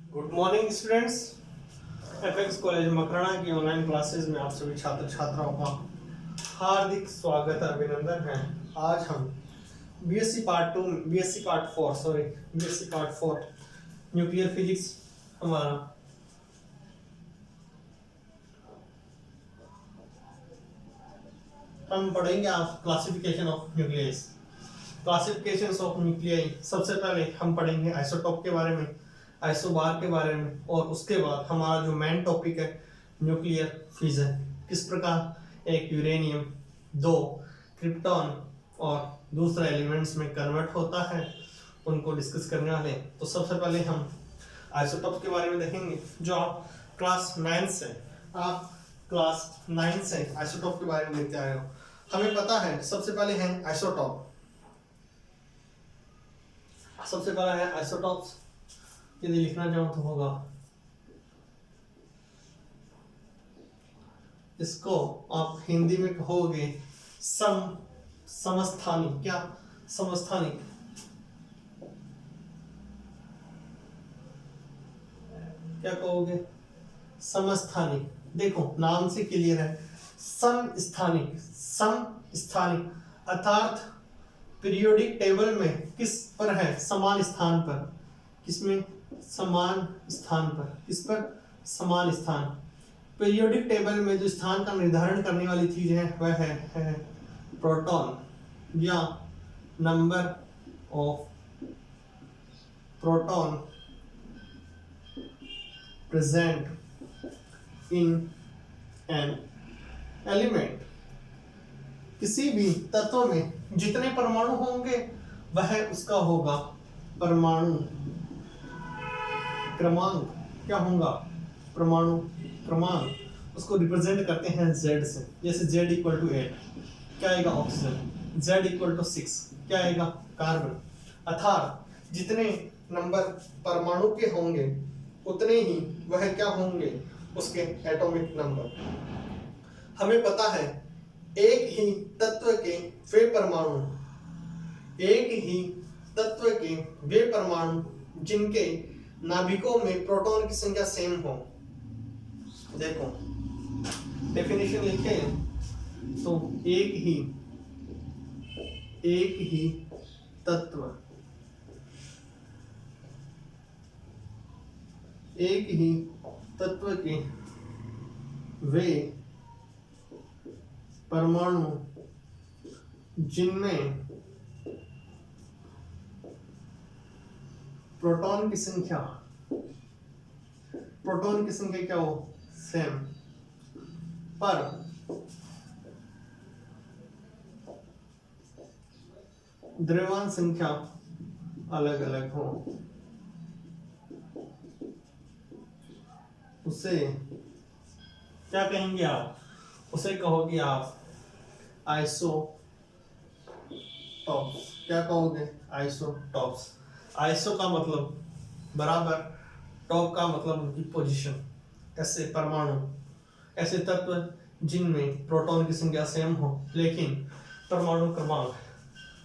Good morning students. FX college Makrana की online classes में आप सभी छात्र छात्राओं का हार्दिक स्वागत अभिनंदन है। आज हम BSc part 2 BSc part 4 BSc part 4 nuclear physics हमारा हम पढ़ेंगे आप classification of nucleus. Classification of nuclei, सबसे पहले हम पढ़ेंगे आइसोटॉप के बारे में, आइसोबार के बारे में, और उसके बाद हमारा जो मेन टॉपिक है न्यूक्लियर फिजन, किस प्रकार एक यूरेनियम दो क्रिप्टॉन और दूसरा एलिमेंट्स में कन्वर्ट होता है, उनको डिस्कस करने वाले। तो सबसे पहले हम आइसोटॉप के बारे में देखेंगे। जो आप क्लास 9 से आइसोटॉप के बारे में देखते आए हो। हमें पता है सबसे पहले है आइसोटॉप। सबसे पहला है आइसोटॉप्स। यदि लिखना चाहो तो होगा, इसको आप हिंदी में कहोगे समस्थानिक। क्या समस्थानिक? क्या कहोगे? समस्थानिक। देखो नाम से क्लियर है, समस्थानिक। समस्थानिक अर्थात पीरियोडिक टेबल में किस पर है? समान स्थान पर। किसमें? समान स्थान पर। किस पर? समान स्थान। पीरियोडिक टेबल में जो स्थान का निर्धारण करने वाली चीज है वह है प्रोटॉन या number of proton present in an element. किसी भी तत्व में जितने परमाणु होंगे वह उसका होगा परमाणु क्रमांक। क्या होगा? परमाणु क्रमांक। उसको रिप्रेजेंट करते हैं Z से। जैसे Z इक्वल टू 8 क्या आएगा? ऑक्सीजन। Z इक्वल टू 6 क्या आएगा? कार्बन। अर्थात जितने नंबर परमाणु के होंगे उतने ही वह क्या होंगे? उसके एटॉमिक नंबर। हमें पता है एक ही तत्व के वे परमाणु जिनके नाभिकों में प्रोटॉन की संख्या सेम हो। देखो डेफिनेशन लिखे तो एक ही तत्व के वे परमाणु जिनमें प्रोटॉन की संख्या क्या हो? सेम, पर द्रव्यमान संख्या अलग अलग हो, उसे क्या कहेंगे आप? उसे कहोगे आप आइसोटॉप्स। क्या कहोगे? आइसोटॉप्स। आइसो का मतलब बराबर, टॉप का मतलब उनकी पोजीशन। ऐसे परमाणु, ऐसे तत्व जिनमें प्रोटॉन की संख्या सेम हो लेकिन परमाणु क्रमांक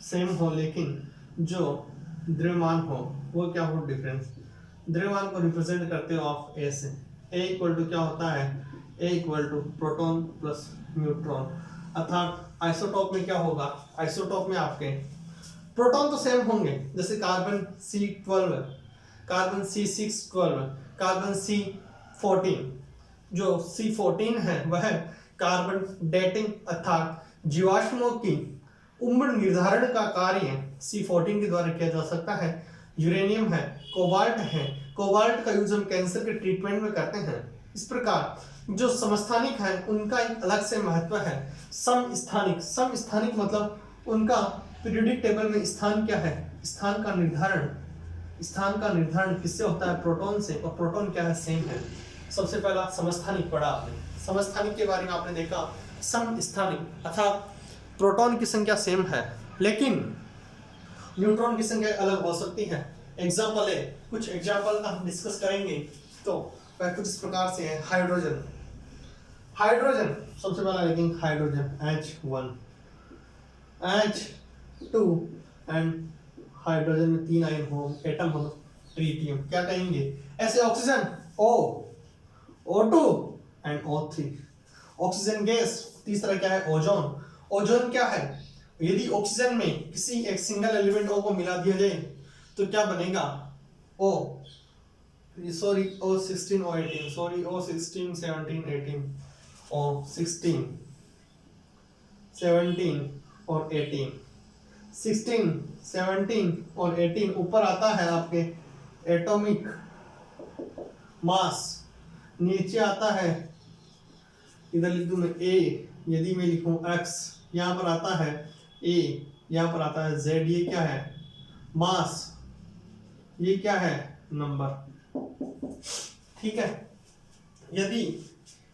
सेम हो, लेकिन जो द्रव्यमान हो वो क्या हो? डिफरेंस। द्रव्यमान को रिप्रेजेंट करते हो आप ए से। ए इक्वल टू क्या होता है? A equal to proton plus neutron. अर्थात आइसोटॉप में क्या होगा? आइसोटॉप में आपके प्रोटॉन तो सेम होंगे, जैसे carbon C12, carbon C612, carbon C14। जो C14 है वह कार्बन डेटिंग अर्थात जीवाश्मों की उम्र निर्धारण का कार्य C14 के द्वारा किया जा सकता है। यूरेनियम है, कोबाल्ट का यूज हम कैंसर के ट्रीटमेंट में करते हैं। इस प्रकार जो समस्थानिक है उनका एक अलग से महत्व है। समस्थानिक मतलब उनका पीरियोडिक टेबल में स्थान क्या है? स्थान का निर्धारण किससे होता है? प्रोटॉन से। और प्रोटॉन क्या है? सेम है। सबसे पहला समस्थानिक पढ़ा आपने। समस्थानिक के बारे में आपने देखा समस्थानिक अर्थात प्रोटॉन की संख्या सेम है लेकिन न्यूट्रॉन की संख्या अलग हो सकती है। एग्जाम्पल है, कुछ एग्जाम्पल का हम डिस्कस करेंगे। तो वह कुछ इस प्रकार से है। हाइड्रोजन सबसे पहला लेकिन hydrogen H1, H2 and hydrogen में 3 आयन हो, एटम हो ट्रीटियम। क्या कहेंगे ऐसे oxygen O2 and O3। Oxygen gas. तीसरा क्या है ओजोन। ओजोन क्या है, यदि ऑक्सीजन में किसी एक सिंगल एलिमेंट O को मिला दिया जाए तो क्या बनेगा O16 O18 O16 17 18 O16 17 और 18 16 17 और 18 ऊपर आता है आपके एटॉमिक मास, नीचे आता है इधर लिख दूं मैं A, यदि मैं लिखूं X, यहाँ पर आता है A, यहाँ पर आता है Z। ये क्या है मास, ये क्या है नंबर। ठीक है, यदि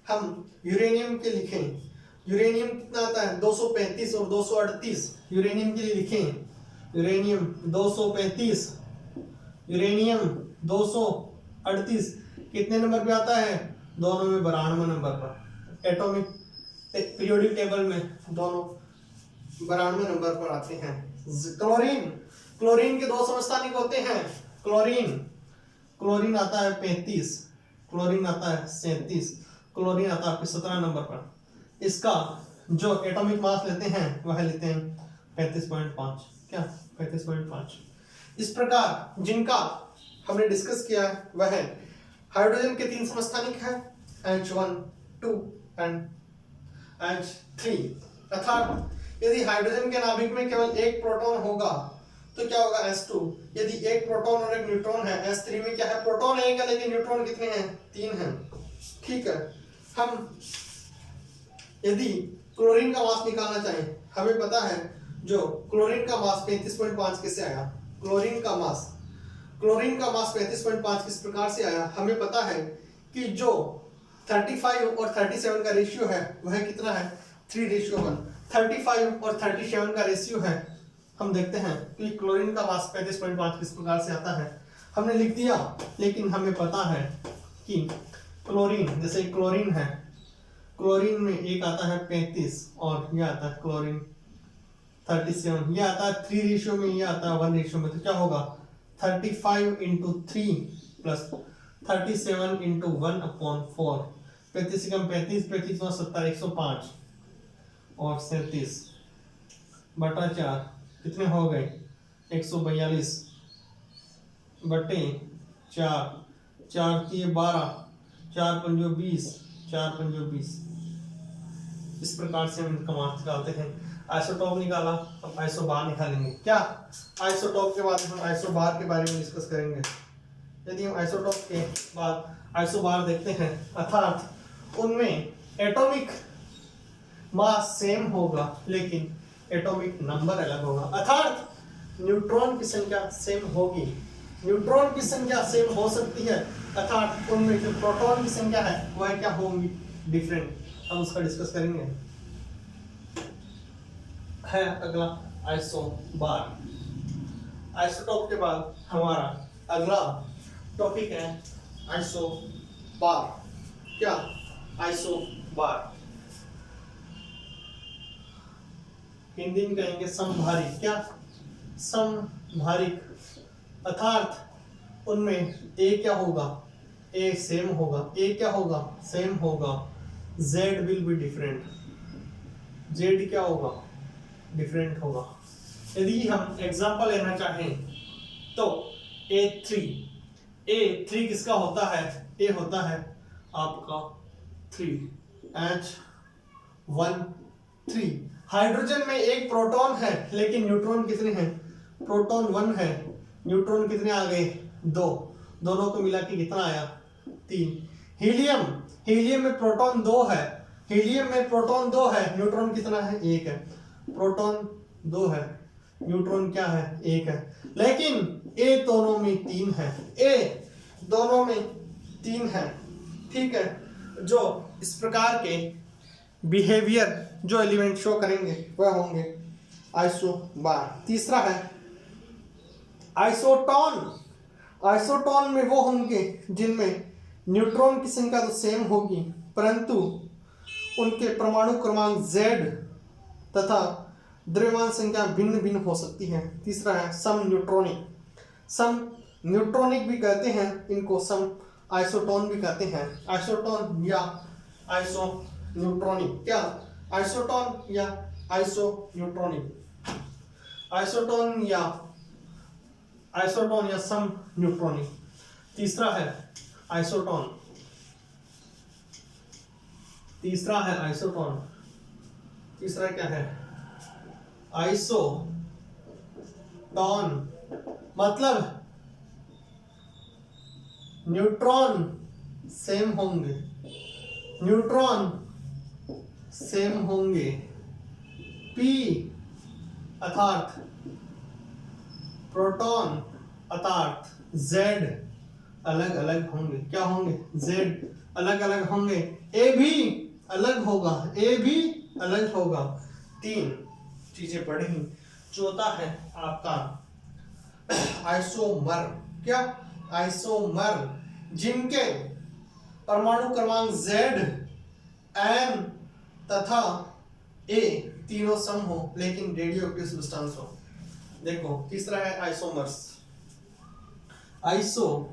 हम यूरेनियम के लिखें, यूरेनियम कितना आता है 235 और 238। यूरेनियम के लिए लिखें यूरेनियम 235, यूरेनियम 238 कितने नंबर पे आता है, दोनों में 92 नंबर पर। एटॉमिक पीरियोडिक टेबल में दोनों 92 नंबर पर आते हैं। क्लोरीन, क्लोरीन के दो समस्थानिक होते हैं। क्लोरीन आता है 35, क्लोरीन आता है 37, क्लोरीन आता है आपके 17 नंबर पर। इसका जो एटॉमिक मास लेते हैं वह लेते हैं 35.5। क्या 35.5। इस प्रकार जिनका हमने डिस्कस किया वह है हाइड्रोजन के 3 समस्थानिक हैं H1 2 एंड H3। अर्थात यदि हाइड्रोजन के नाभिक में केवल एक प्रोटॉन होगा तो क्या होगा S2। यदि एक प्रोटॉन और एक न्यूट्रॉन है S3 में क्या है, प्रोटॉन एक है लेकिन न्यूट्रॉन कितने हैं, 3 हैं। ठीक है, हम यदि क्लोरीन का मास निकालना चाहें, हमें पता है जो क्लोरीन का मास 35.5 कैसे आया। क्लोरीन का मास 35.5 किस प्रकार से आया, हमें पता है कि जो 35 और 37 का रेशियो है वह कितना है 3:1। 35 और 37 का रेशियो है, हम देखते हैं कि क्लोरीन का मास 35.5 किस प्रकार से आता है। हमने लिख दिया, लेकिन हमें पता है कि क्लोरीन, जैसे क्लोरीन है, क्लोरीन में एक आता है 35 और यह आता है क्लोरीन 37, यह आता है 3 रेशियो में, यह आता है 1 रेशियो में। तो क्या होगा 35 × 3 प्लस 37 × 1/4। 35 कम 35, 35 70 105 और 37 बटा 4 कितने हो गए 142 बटे 4, 4 की 12, 4 पंजो 20, 4 पंजो 20। इस प्रकार से हम इनका मान निकालते हैं। आइसोटॉप निकाला, अब आइसोबार निकालेंगे। क्या आइसोटॉप के बाद हम आइसोबार के बारे में डिस्कस करेंगे। यदि हम आइसोटॉप के बाद आइसोबार देखते हैं, अर्थात उनमें एटॉमिक मास सेम होगा लेकिन एटॉमिक नंबर अलग होगा। अर्थात न्यूट्रॉन की संख्या सेम होगी, न्यूट्रॉन की संख्या सेम हो सकती है, अर्थात उनमें जो प्रोटॉन की संख्या है वह क्या होंगी डिफरेंट। हम उसका डिस्कस करेंगे। है अगला आइसोबार। आइसोटॉप के बाद हमारा अगला टॉपिक है आइसोबार। क्या आइसोबार हिंदी में कहेंगे समभारिक। क्या समभारिक, अर्थात उनमें ए क्या होगा, ए सेम होगा, ए क्या होगा सेम होगा, Z will be different, Z क्या होगा डिफरेंट होगा। यदि हम एग्जांपल लेना चाहें तो A3 किसका होता है, ए होता है आपका 3H13। हाइड्रोजन में एक प्रोटॉन है लेकिन न्यूट्रॉन कितने हैं, प्रोटॉन 1 है, न्यूट्रॉन कितने आ गए 2, दोनों को मिला के कितना आया 3। हीलियम में प्रोटॉन 2 है, हीलियम में प्रोटॉन 2 है, न्यूट्रॉन कितना है 1 है, प्रोटॉन 2 है, न्यूट्रॉन क्या है 1 है, लेकिन ए दोनों में 3 है, ए दोनों में 3 है। ठीक है, जो इस प्रकार के बिहेवियर जो एलिमेंट शो करेंगे वह होंगे आइसोबार। तीसरा है आइसोटॉन। आइसोटॉन में वो होंगे जिनमें न्यूट्रॉन की संख्या तो सेम होगी परंतु उनके परमाणु क्रमांक Z तथा द्रव्यमान संख्या भिन्न भिन्न हो सकती है। तीसरा है सम न्यूट्रॉनिक। सम न्यूट्रॉनिक भी कहते हैं इनको, सम आइसोटोन भी कहते हैं। आइसोटोन या आइसो न्यूट्रॉनिक, क्या आइसोटोन या आइसो न्यूट्रॉनिक, आइसोटोन या सम न्यूट्रॉनिक। तीसरा है आइसोटोन, तीसरा है आइसोटोन, तीसरा क्या है आइसोटोन, मतलब न्यूट्रॉन सेम होंगे, न्यूट्रॉन सेम होंगे, पी अर्थात प्रोटॉन अर्थात जेड अलग अलग होंगे। क्या होंगे? जेड अलग अलग होंगे, ए भी अलग होगा, ए भी अलग होगा। तीन चीजें पढ़ी। चौथा है आपका आइसोमर, क्या आइसोमर, जिनके परमाणु क्रमांक Z, N तथा A तीनों सम हो लेकिन रेडियोएक्टिव सब्सटेंस हो। देखो तीसरा है आइसोमर्स, आइसोमर्स,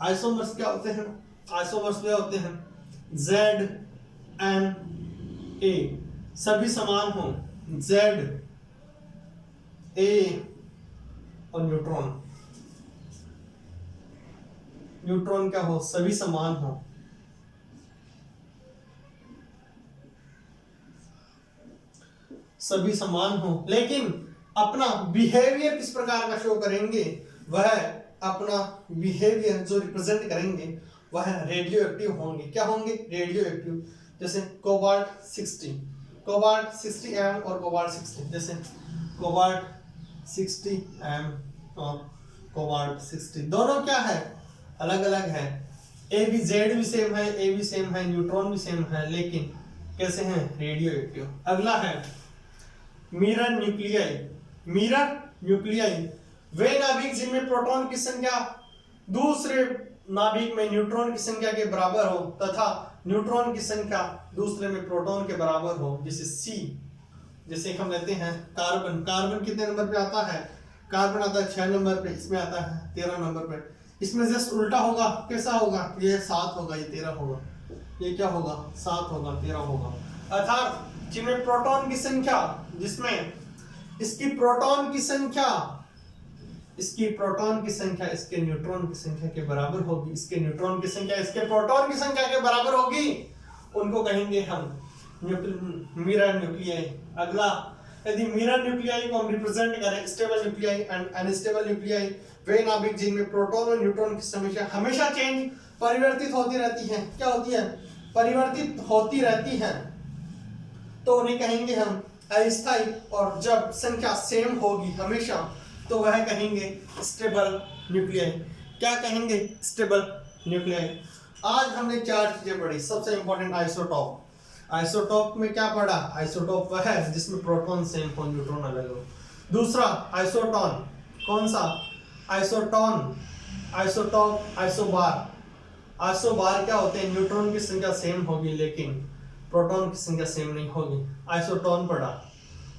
आइसोमर्स क्या होते हैं? आइसोमर्स क्या होते हैं? Z, N, A सभी समान हो, Z, A और न्यूट्रॉन, न्यूट्रॉन क्या हो? सभी समान हो। सभी समान हो लेकिन अपना बिहेवियर किस प्रकार का शो करेंगे? वह अपना बिहेवियर जो रिप्रेजेंट करेंगे वह रेडियो एक्टिव होंगे। क्या होंगे? Radio active. जैसे कोबाल्ट 60, कोबाल्ट 60M और कोबाल्ट 60, जैसे कोबाल्ट 60M और कोबाल्ट 60 दोनों क्या है? अलग अलग है। ए भी जेड भी सेम है, ए भी सेम है, न्यूट्रॉन भी सेम है, लेकिन कैसे हैं? Radio active. अगला है मिरर न्यूक्लियाई, मिरर न्यूक्लियाई वे नाभिक जिनमें प्रोटॉन की संख्या दूसरे नाभिक में न्यूट्रॉन की संख्या के बराबर हो तथा न्यूट्रॉन की संख्या दूसरे में प्रोटॉन के बराबर हो। जैसे सी, जैसे हम लेते हैं कार्बन, कार्बन कितने नंबर पे आता है? कार्बन आता है 6 नंबर पे, इसमें आता है 13 नंबर पे। इसमें जस्ट उल्टा होगा, कैसा होगा? ये 7 होगा, ये 13 होगा, ये क्या होगा? 7 होगा, 13 होगा। अर्थात जिनमें प्रोटॉन की संख्या, जिसमें इसकी प्रोटॉन की संख्या, इसकी प्रोटॉन की संख्या इसके न्यूट्रॉन की संख्या के बराबर होगी, इसके न्यूट्रॉन की संख्या इसके प्रोटॉन की संख्या के बराबर होगी, उनको कहेंगे हम मिरर न्यूक्लियाई। अगला, यदि मिरर न्यूक्लियाई को हम रिप्रेजेंट करें stable nuclei and unstable nuclei, वे नाभिक जिनमें प्रोटॉन और न्यूट्रॉन की संख्या हमेशा चेंज परिवर्तित होती रहती है। क्या होती है? परिवर्तित होती रहती है, तो उन्हें कहेंगे हम अस्थायी। और जब संख्या सेम होगी हमेशा तो वह कहेंगे स्टेबल न्यूक्लियाई। क्या कहेंगे? Stable nuclei. आज हमने 4 चीजें पढ़ी। सबसे इंपॉर्टेंट आइसोटॉप, आइसोटॉप में क्या पढ़ा? आइसोटॉप वह है जिसमें प्रोटॉन सेम हो, न्यूट्रॉन अलग हो। दूसरा आइसोटोन, कौन सा? Isotone, isotope, isobar. आइसोबार क्या होते हैं? न्यूट्रॉन की संख्या सेम होगी लेकिन प्रोटॉन की संख्या सेम नहीं होगी। आइसोटोन पढ़ा।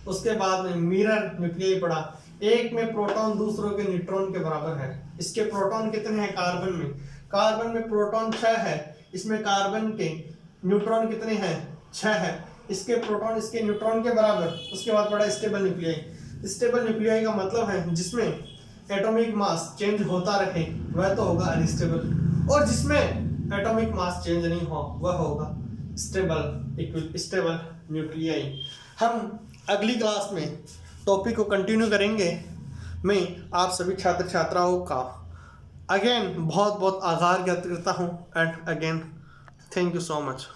उसके बाद में मिरर न्यूक्लियाई पढ़ा। एक में प्रोटॉन दूसरों के न्यूट्रॉन के बराबर है। इसके प्रोटॉन कितने हैं? कार्बन में, कार्बन में प्रोटॉन 6 है, इसमें कार्बन के न्यूट्रॉन कितने हैं? 6 है। इसके प्रोटॉन इसके न्यूट्रॉन के बराबर। उसके बाद पढ़ा स्टेबल न्यूक्लियाई। स्टेबल न्यूक्लियाई का मतलब है जिसमें एटॉमिक मास चेंज होता रहे वह तो होगा अनस्टेबल, और जिसमें एटॉमिक मास चेंज नहीं हो वह होगा स्टेबल न्यूक्लियाई। हम अगली क्लास में टॉपिक को कंटिन्यू करेंगे। मैं आप सभी छात्र छात्राओं का अगेन बहुत बहुत आभार व्यक्त करता हूँ and again thank you so much.